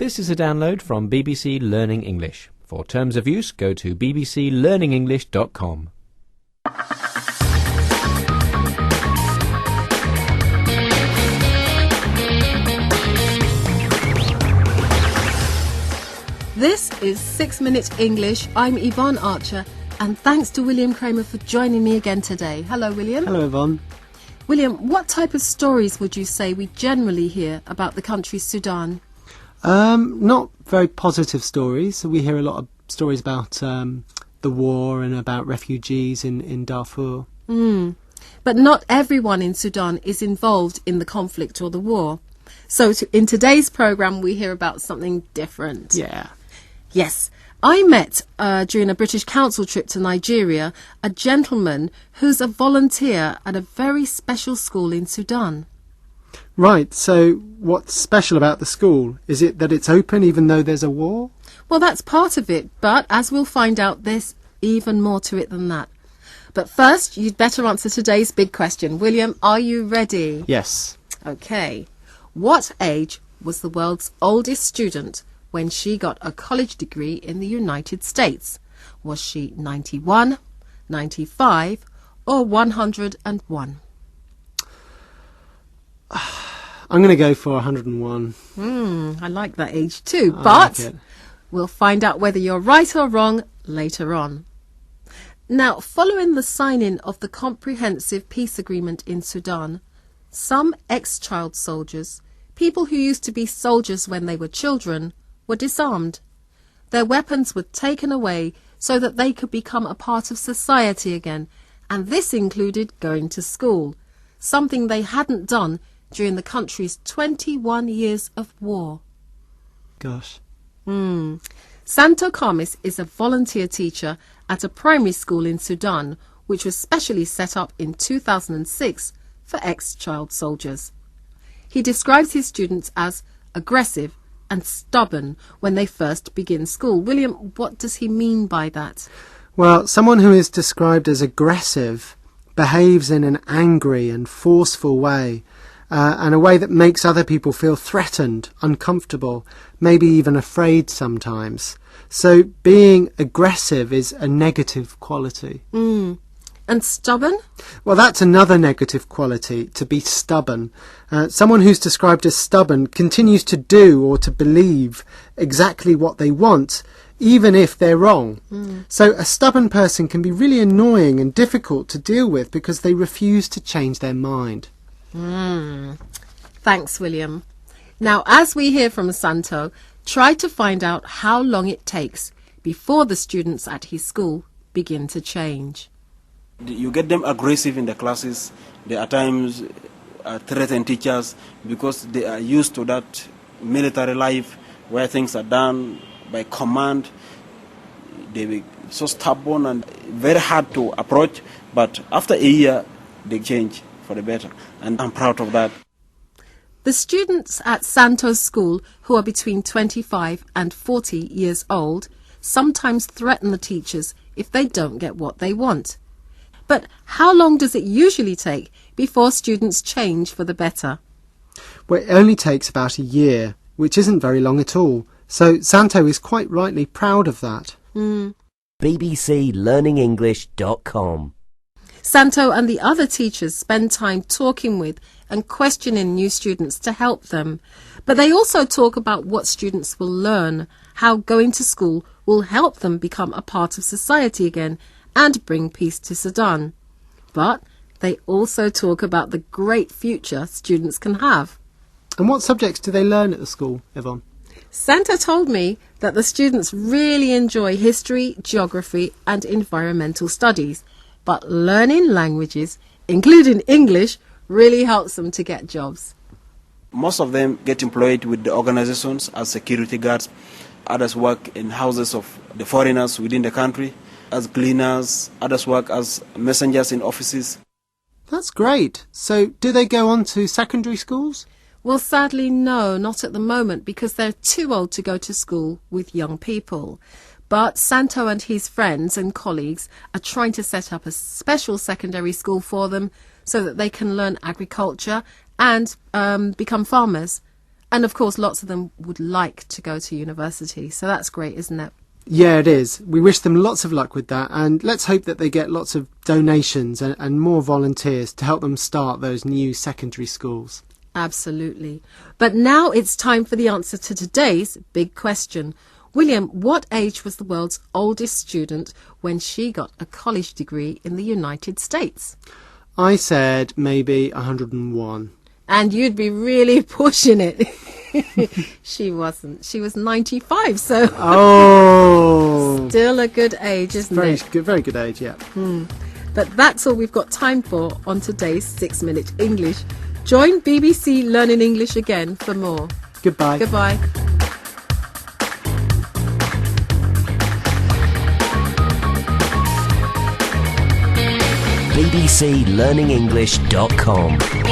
This is a download from BBC Learning English. For terms of use, go to bbclearningenglish.com. This is 6 Minute English. I'm Yvonne Archer, and thanks to William Kramer for joining me again today. Hello, William. Hello, Yvonne. William, what type of stories would you say we generally hear about the country Sudan? Not very positive stories. We hear a lot of stories about the war and about refugees in Darfur. But not everyone in Sudan is involved in the conflict or the war. So in today's programme, we hear about something different. Yeah. Yes. I met, during a British Council trip to Nigeria, a gentleman who's a volunteer at a very special school in Sudan. Right, so what's special about the school? Is it that it's open even though there's a war? Well, that's part of it, but as we'll find out, there's even more to it than that. But first, you'd better answer today's big question. William, are you ready? Yes. OK. What age was the world's oldest student when she got a college degree in the United States? Was she 91, 95 or 101? I'm going to go for 101. I like that age too, but like it. We'll find out whether you're right or wrong later on. Now, following the signing of the Comprehensive Peace Agreement in Sudan, some ex-child soldiers, people who used to be soldiers when they were children, were disarmed. Their weapons were taken away so that they could become a part of society again, and this included going to school, something they hadn't done during the country's 21 years of war. Gosh. Santo Kamis is a volunteer teacher at a primary school in Sudan, which was specially set up in 2006 for ex-child soldiers. He describes his students as aggressive and stubborn when they first begin school. William, what does he mean by that? Well, someone who is described as aggressive behaves in an angry and forceful way, and a way that makes other people feel threatened, uncomfortable, maybe even afraid sometimes. So being aggressive is a negative quality. And stubborn? Well, that's another negative quality, to be stubborn. Someone who's described as stubborn continues to do or to believe exactly what they want, even if they're wrong. So a stubborn person can be really annoying and difficult to deal with because they refuse to change their mind. Thanks, William. Now, as we hear from Santo, try to find out how long it takes before the students at his school begin to change. You get them aggressive in the classes. They at times threaten teachers because they are used to that military life where things are done by command. They be so stubborn and very hard to approach, but after a year they change for the better, and I'm proud of that. The students at Santo's school, who are between 25 and 40 years old, sometimes threaten the teachers if they don't get what they want. But how long does it usually take before students change for the better? Well, it only takes about a year, which isn't very long at all. So Santo is quite rightly proud of that. bbclearningenglish.com. Santo and the other teachers spend time talking with and questioning new students to help them. But they also talk about what students will learn, how going to school will help them become a part of society again and bring peace to Sudan. But they also talk about the great future students can have. And what subjects do they learn at the school, Yvonne? Santo told me that the students really enjoy history, geography and environmental studies. But learning languages, including English, really helps them to get jobs. Most of them get employed with the organizations as security guards. Others work in houses of the foreigners within the country as cleaners. Others work as messengers in offices. That's great. So do they go on to secondary schools? Well, sadly, no, not at the moment, because they're too old to go to school with young people. But Santo and his friends and colleagues are trying to set up a special secondary school for them so that they can learn agriculture and become farmers. And of course, lots of them would like to go to university. So that's great, isn't it? Yeah, it is. We wish them lots of luck with that, and let's hope that they get lots of donations and more volunteers to help them start those new secondary schools. Absolutely. But now it's time for the answer to today's big question. William, what age was the world's oldest student when she got a college degree in the United States? I said maybe 101. And you'd be really pushing it. She wasn't. She was 95, so Oh! still a good age, isn't it? Very good age, yeah. But that's all we've got time for on today's 6-Minute English. Join BBC Learning English again for more. Goodbye. Goodbye. bbclearningenglish.com